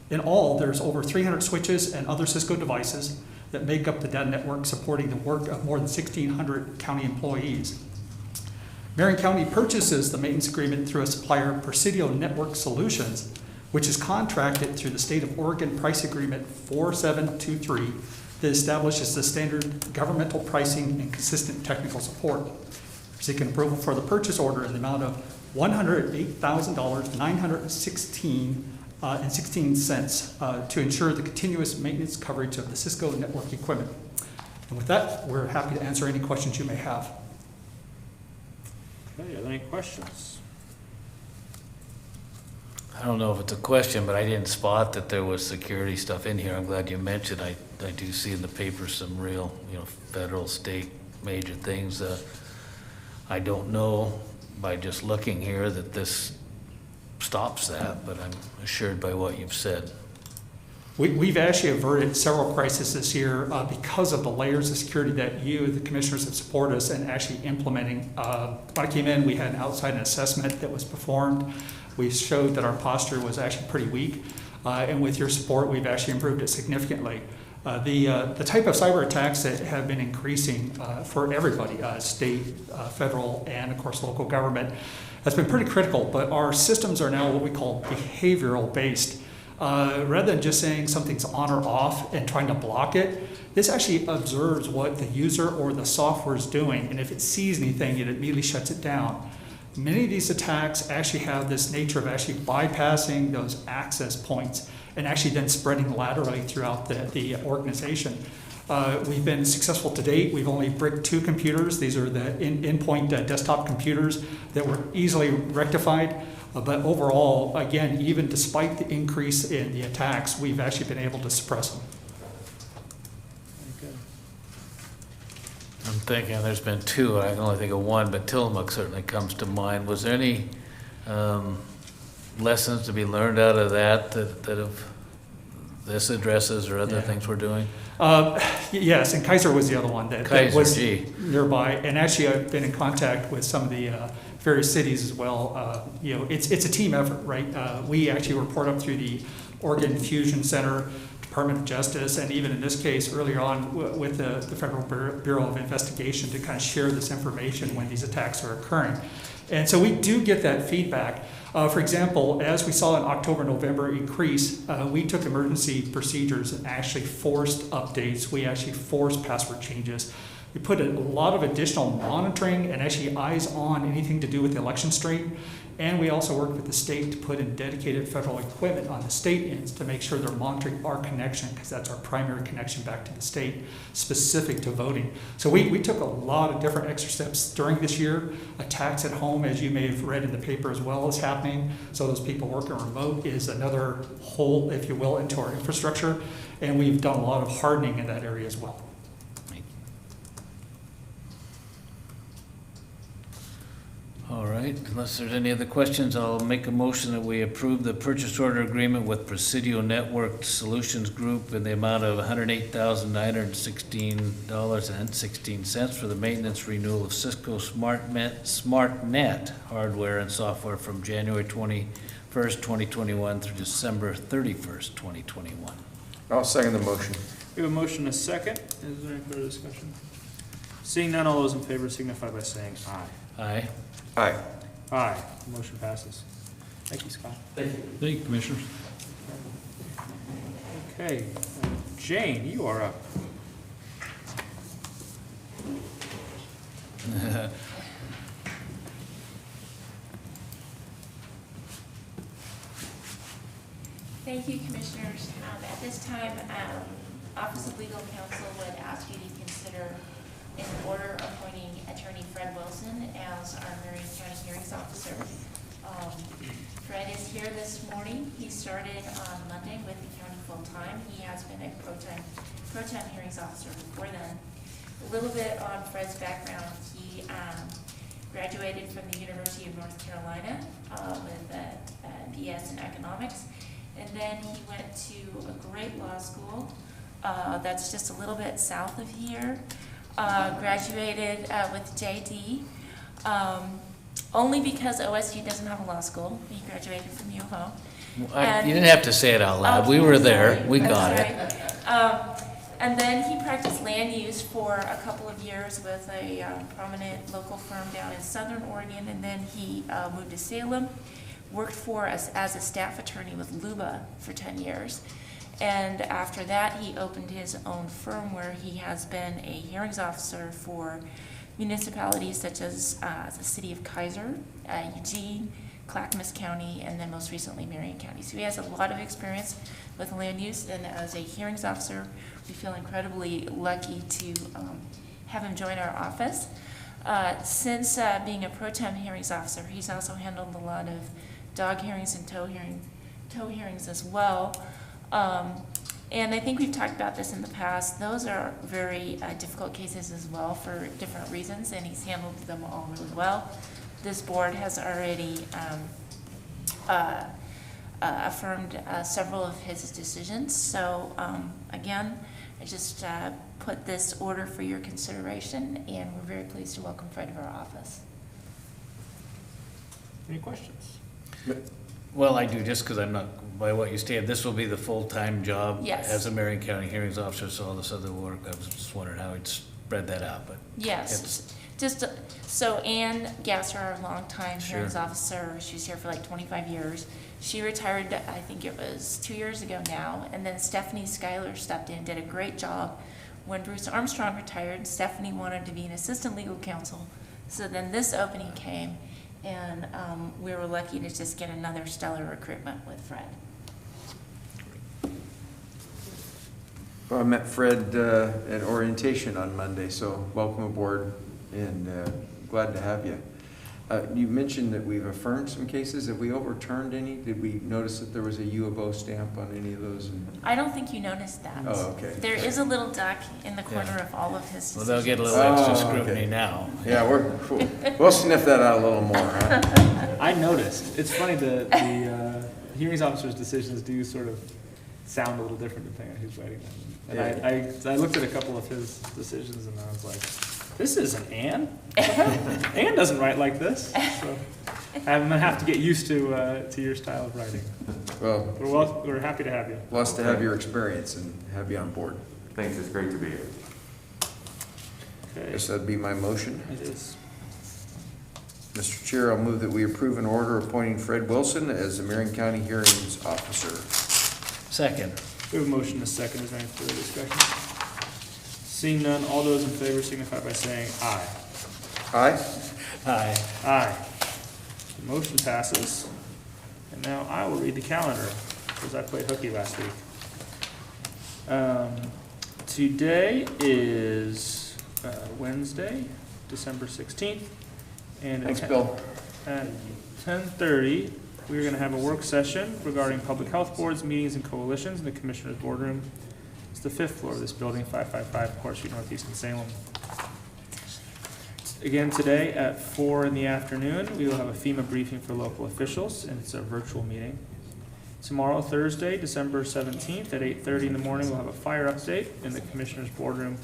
In all, there's over 300 switches and other Cisco devices that make up the data network supporting the work of more than 1,600 county employees. Marion County purchases the maintenance agreement through a supplier, Presidio Network Solutions, which is contracted through the State of Oregon Price Agreement 4723 that establishes the standard governmental pricing and consistent technical support. Seeking approval for the purchase order in the amount of $108,916.16 to ensure the continuous maintenance coverage of the Cisco network equipment. And with that, we're happy to answer any questions you may have.
Okay, are there any questions?
I don't know if it's a question, but I didn't spot that there was security stuff in here. I'm glad you mentioned. I do see in the paper some real, federal, state, major things. I don't know by just looking here that this stops that, but I'm assured by what you've said.
We've actually averted several crises this year because of the layers of security that you, the commissioners, have supported us in actually implementing. When I came in, we had an outside assessment that was performed. We showed that our posture was actually pretty weak, and with your support, we've actually improved it significantly. The type of cyber attacks that have been increasing for everybody, state, federal, and of course local government, has been pretty critical, but our systems are now what we call behavioral based. Rather than just saying something's on or off and trying to block it, this actually observes what the user or the software is doing, and if it sees anything, it immediately shuts it down. Many of these attacks actually have this nature of actually bypassing those access points and actually then spreading laterally throughout the organization. We've been successful to date. We've only bricked 2 computers. These are the endpoint desktop computers that were easily rectified. But overall, again, even despite the increase in the attacks, we've actually been able to suppress them.
Very good.
I'm thinking there's been 2. I can only think of 1, but Tillamook certainly comes to mind. Was there any lessons to be learned out of that have this addresses or other things we're doing?
Yes, and Kaiser was the other one that was
gee.
nearby. And actually, I've been in contact with some of the various cities as well. It's a team effort, right? We actually report up through the Oregon Fusion Center, Department of Justice, and even in this case earlier on with the Federal Bureau of Investigation to kind of share this information when these attacks are occurring. And so we do get that feedback. For example, as we saw in October, November increase, we took emergency procedures and actually forced updates. We actually forced password changes. We put a lot of additional monitoring and actually eyes on anything to do with the election stream. And we also work with the state to put in dedicated federal equipment on the state ends to make sure they're monitoring our connection, because that's our primary connection back to the state, specific to voting. So we took a lot of different extra steps during this year. A tax at home, as you may have read in the paper as well, is happening. So those people working remote is another hole, if you will, into our infrastructure. And we've done a lot of hardening in that area as well.
All right, unless there's any other questions, I'll make a motion that we approve the purchase order agreement with Presidio Network Solutions Group in the amount of $108,916.16 for the maintenance renewal of Cisco SmartNet hardware and software from January 21st, 2021 through December 31st, 2021.
I'll second the motion.
We have a motion and a second. Is there any further discussion? Seeing none, all those in favor signify by saying aye.
Aye.
Aye.
Aye. Motion passes. Thank you, Scott.
Thank you, Commissioners.
Okay, Jane, you are up.
Thank you, Commissioners. At this time, Office of Legal Counsel would ask you to consider an order appointing Attorney Fred Wilson as our Marion County Hearings Officer. Fred is here this morning. He started on Monday with the county full-time. He has been a pro-tem hearings officer before then. A little bit on Fred's background. He graduated from the University of North Carolina with a BS in economics. And then he went to a great law school that's just a little bit south of here. Graduated with JD, only because OSU doesn't have a law school. He graduated from U of O.
You didn't have to say it out loud. We were there.
Sorry.
We
I'm
got
sorry.
it.
And then he practiced land use for a couple of years with a prominent local firm down in Southern Oregon, and then he moved to Salem, worked for us as a staff attorney with Luba for 10 years. And after that, he opened his own firm where he has been a hearings officer for municipalities such as the city of Kaiser, Eugene, Clackamas County, and then most recently Marion County. So he has a lot of experience with land use, and as a hearings officer, we feel incredibly lucky to have him join our office. Since being a pro-tem hearings officer, he's also handled a lot of dog hearings and tow hearings as well. And I think we've talked about this in the past. Those are very difficult cases as well for different reasons, and he's handled them all really well. This board has already affirmed several of his decisions. So again, I just put this order for your consideration, and we're very pleased to welcome Fred to our office.
Any questions?
Well, I do, just because I'm not, by what you stated, this will be the full-time job
Yes.
as a Marion County hearings officer, so all this other work, I was just wondering how he'd spread that out, but.
Yes, just, so Ann Gasser, our longtime
Sure.
hearings officer, she's here for like 25 years. She retired, I think it was 2 years ago now, and then Stephanie Schuyler stepped in, did a great job. When Bruce Armstrong retired, Stephanie wanted to be an assistant legal counsel, so then this opening came, and we were lucky to just get another stellar recruitment with Fred.
Well, I met Fred at orientation on Monday, so welcome aboard and glad to have you. You mentioned that we've affirmed some cases. Have we overturned any? Did we notice that there was a U of O stamp on any of those?
I don't think you noticed that.
Oh, okay.
There is a little duck in the corner
Yeah.
of all of his
Well,
decisions.
they'll get a little extra
Oh,
scrutiny
okay.
now.
Yeah, we'll sniff that out a little more, huh?
I noticed. It's funny, the hearings officer's decisions do sort of sound a little different depending on who's writing them. And I looked at a couple of his decisions and I was like, this isn't Ann. Ann doesn't write like this. So I'm gonna have to get used to your style of writing.
Well,
We're happy to have you.
blessed to have your experience and have you on board.
Thanks, it's great to be here.
Okay,
Guess that'd be my motion.
it is.
Mr. Chair, I'll move that we approve an order appointing Fred Wilson as the Marion County Hearings Officer.
Second.
We have a motion and a second. Is there any further discussion? Seeing none, all those in favor signify by saying aye.
Aye?
Aye.
Aye. Motion passes. And now I will read the calendar, because I played hooky last week. Today is Wednesday, December 16th. And
Thanks, Bill.
at 10:30, we're going to have a work session regarding public health boards, meetings, and coalitions in the Commissioner's Boardroom. It's the 5th floor of this building, 555 Court Street Northeast in Salem. Again, today at 4 in the afternoon, we will have a FEMA briefing for local officials, and it's a virtual meeting. Tomorrow, Thursday, December 17th, at 8:30 in the morning, we'll have a fire update in the Commissioner's Boardroom.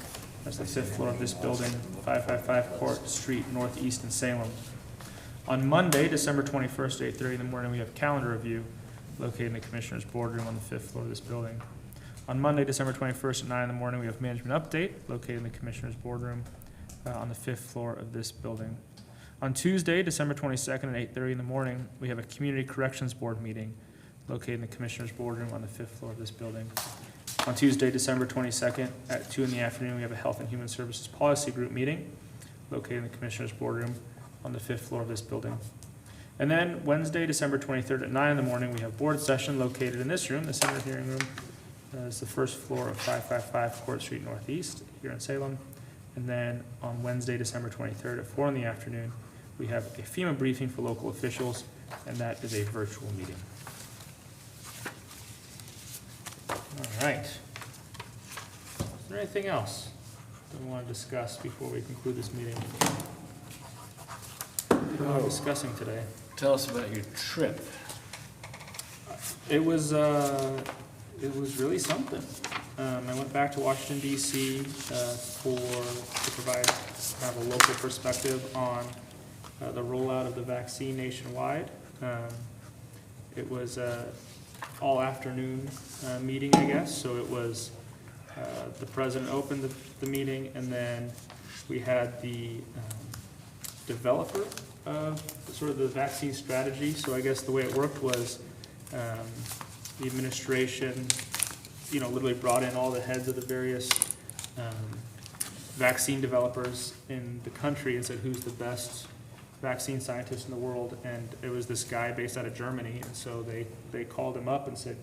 That's the 5th floor of this building, 555 Court Street Northeast in Salem. On Monday, December 21st, at 8:30 in the morning, we have calendar review located in the Commissioner's Boardroom on the 5th floor of this building. On Monday, December 21st, at 9 in the morning, we have management update located in the Commissioner's Boardroom on the 5th floor of this building. On Tuesday, December 22nd, at 8:30 in the morning, we have a Community Corrections Board meeting located in the Commissioner's Boardroom on the 5th floor of this building. On Tuesday, December 22nd, at 2 in the afternoon, we have a Health and Human Services Policy Group meeting located in the Commissioner's Boardroom on the 5th floor of this building. And then Wednesday, December 23rd, at 9 in the morning, we have board session located in this room, the Senate hearing room. It's the 1st floor of 555 Court Street Northeast here in Salem. And then on Wednesday, December 23rd, at 4 in the afternoon, we have a FEMA briefing for local officials, and that is a virtual meeting. All right. Is there anything else that we want to discuss before we conclude this meeting? What are we discussing today?
Tell us about your trip.
It was really something. I went back to Washington DC to provide kind of a local perspective on the rollout of the vaccine nationwide. It was all afternoon meeting, I guess. So it was the president opened the meeting, and then we had the developer of sort of the vaccine strategy. So I guess the way it worked was the administration, literally brought in all the heads of the various vaccine developers in the country and said, who's the best vaccine scientist in the world? And it was this guy based out of Germany. And so they called him up and said,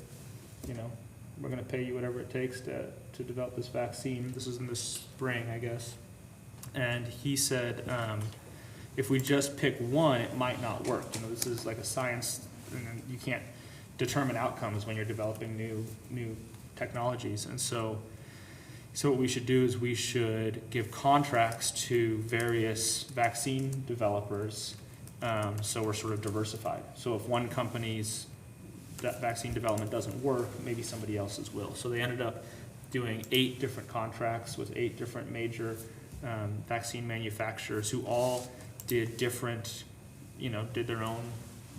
we're going to pay you whatever it takes to develop this vaccine. This was in the spring, I guess. And he said, if we just pick one, it might not work. This is like a science, and you can't determine outcomes when you're developing new technologies. And so what we should do is we should give contracts to various vaccine developers, so we're sort of diversified. So if one company's that vaccine development doesn't work, maybe somebody else's will. So they ended up doing 8 different contracts with 8 different major vaccine manufacturers who all did different, did their own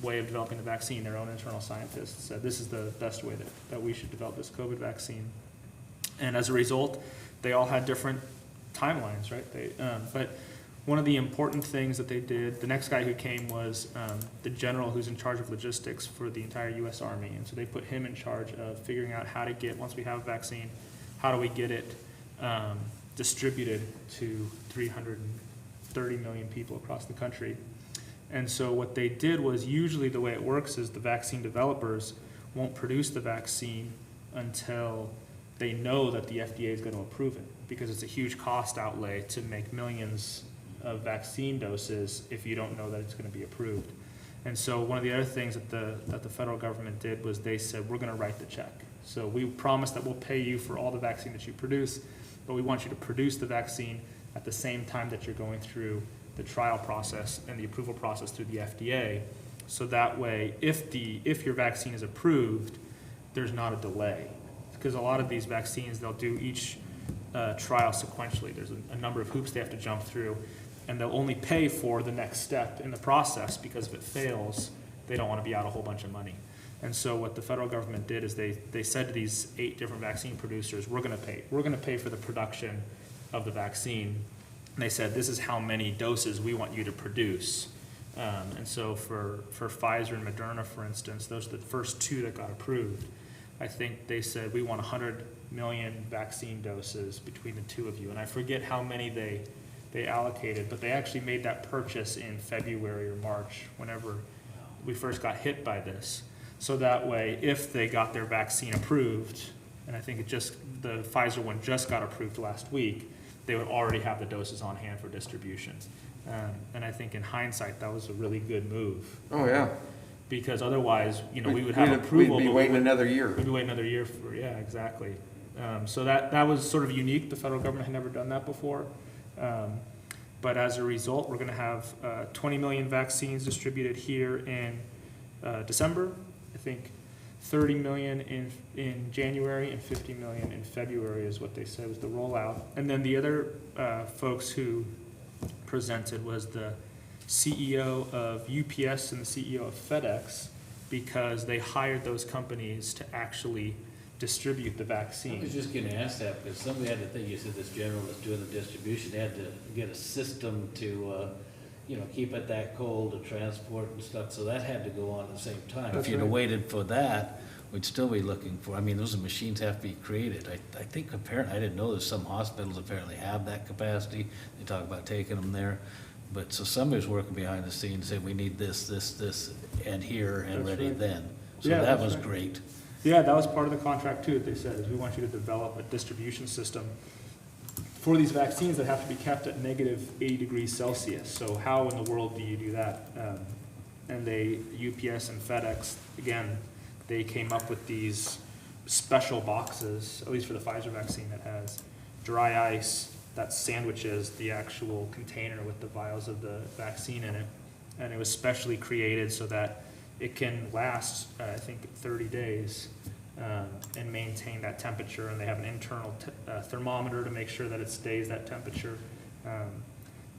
way of developing the vaccine. Their own internal scientists said this is the best way that we should develop this COVID vaccine. And as a result, they all had different timelines, right? But one of the important things that they did, the next guy who came was the general who's in charge of logistics for the entire U.S. Army. And so they put him in charge of figuring out how to get, once we have a vaccine, how do we get it distributed to 330 million people across the country. And so what they did was, usually the way it works is the vaccine developers won't produce the vaccine until they know that the FDA is going to approve it, because it's a huge cost outlay to make millions of vaccine doses if you don't know that it's going to be approved. And so one of the other things that the federal government did was they said, we're going to write the check. So we promise that we'll pay you for all the vaccine that you produce, but we want you to produce the vaccine at the same time that you're going through the trial process and the approval process through the FDA. So that way, if your vaccine is approved, there's not a delay. Because a lot of these vaccines, they'll do each trial sequentially. There's a number of hoops they have to jump through, and they'll only pay for the next step in the process, because if it fails, they don't want to be out a whole bunch of money. And so what the federal government did is they said to these 8 different vaccine producers, we're going to pay for the production of the vaccine. And they said, this is how many doses we want you to produce. And so for Pfizer and Moderna, for instance, those are the first 2 that got approved. I think they said, we want 100 million vaccine doses between the 2 of you. And I forget how many they allocated, but they actually made that purchase in February or March, whenever we first got hit by this. So that way, if they got their vaccine approved, and I think the Pfizer one just got approved last week, they would already have the doses on hand for distribution. And I think in hindsight, that was a really good move.
Oh, yeah.
Because otherwise, we would have approval.
We'd be
but
waiting
we would-
another year.
We'd be waiting another year for, yeah, exactly. So that was sort of unique. The federal government had never done that before. But as a result, we're gonna have 20 million vaccines distributed here in December. I think 30 million in January and 50 million in February is what they said was the rollout. And then the other folks who presented was the CEO of UPS and the CEO of FedEx, because they hired those companies to actually distribute the
I
vaccine.
was just gonna ask that, because somebody had to think, you said this general that's doing the distribution, they had to get a system to, keep it that cold, to transport and stuff, so that had to go on at the same time.
That's
If you'd have
right.
waited for that, we'd still be looking for, those machines have to be created. I think apparently, I didn't know this, some hospitals apparently have that capacity, they talk about taking them there. But, so somebody's working behind the scenes, saying we need this, and here, and
That's
ready
right.
then. So
Yeah,
that
that's
was
right.
great.
Yeah, that was part of the contract too, that they said, is we want you to develop a distribution system for these vaccines that have to be kept at negative 80 degrees Celsius. So how in the world do you do that? And UPS and FedEx, again, they came up with these special boxes, at least for the Pfizer vaccine, that has dry ice that sandwiches the actual container with the vials of the vaccine in it. And it was specially created so that it can last, I think, 30 days and maintain that temperature. And they have an internal thermometer to make sure that it stays that temperature.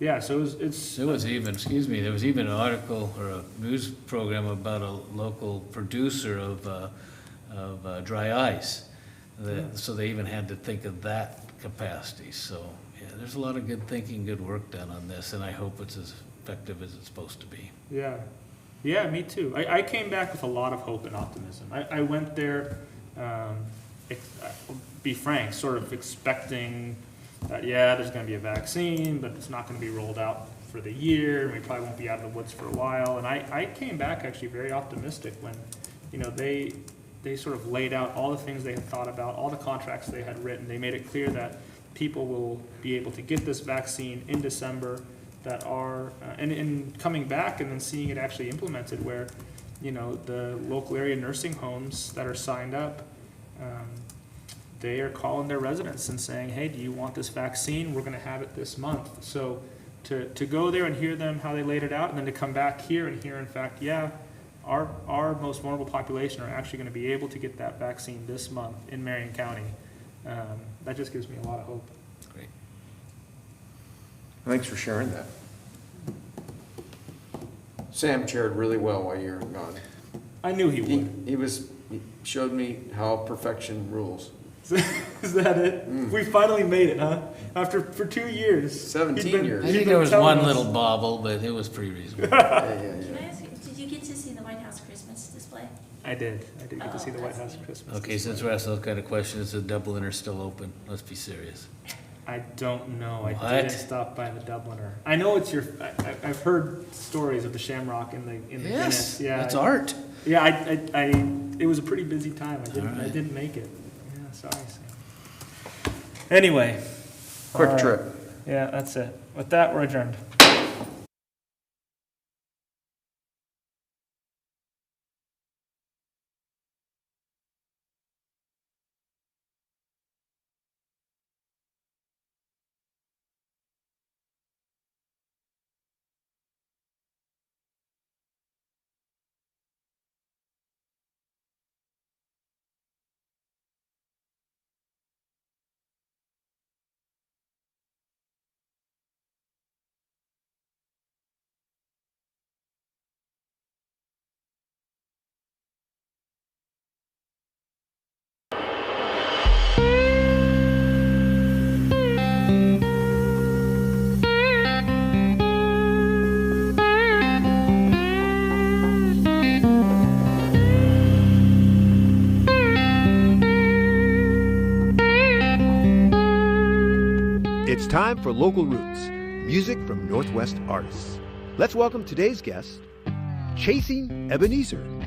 Yeah, so
There was even, there was even an article or a news program about a local producer of dry ice. So they even had to think of that capacity. So, yeah, there's a lot of good thinking, good work done on this, and I hope it's as effective as it's supposed to be.
Yeah, yeah, me too. I came back with a lot of hope and optimism. I went there, I'll be frank, sort of expecting that, yeah, there's gonna be a vaccine, but it's not gonna be rolled out for the year, and we probably won't be out of the woods for a while. And I came back actually very optimistic when, they sort of laid out all the things they had thought about, all the contracts they had written. They made it clear that people will be able to get this vaccine in December, that are, and coming back and then seeing it actually implemented where, the local area nursing homes that are signed up, they are calling their residents and saying, hey, do you want this vaccine? We're gonna have it this month. So to go there and hear them, how they laid it out, and then to come back here and hear, in fact, yeah, our most vulnerable population are actually gonna be able to get that vaccine this month in Marion County. That just gives me a lot of hope.
Great.
Thanks for sharing that. Sam chaired really well while you were gone.
I knew he would.
He showed me how perfection rules.
Is that it? We finally made it, huh? For 2 years.
17
He'd been-
years.
I
he'd
think
been
there was
telling
one
us.
little bobble, but it was pretty reasonable.
Can I ask you, did you get to see the White House Christmas display?
I did get to see the White
that's
House
neat.
Christmas.
Okay, since we're asking those kind of questions, is the Dubliner still open? Let's be serious.
I don't know. I
What?
didn't stop by the Dubliner. I know it's I've heard stories of the Shamrock in the Guinness. Yeah,
That's art.
Yeah, it was a pretty busy time. I
right.
didn't make it. Yeah, sorry, Sam. Anyway.
Quick
all right.
trip.
Yeah, that's it. With that, we're adjourned.
It's time for Local Roots, music from Northwest artists. Let's welcome today's guest, Chasing Ebenezer.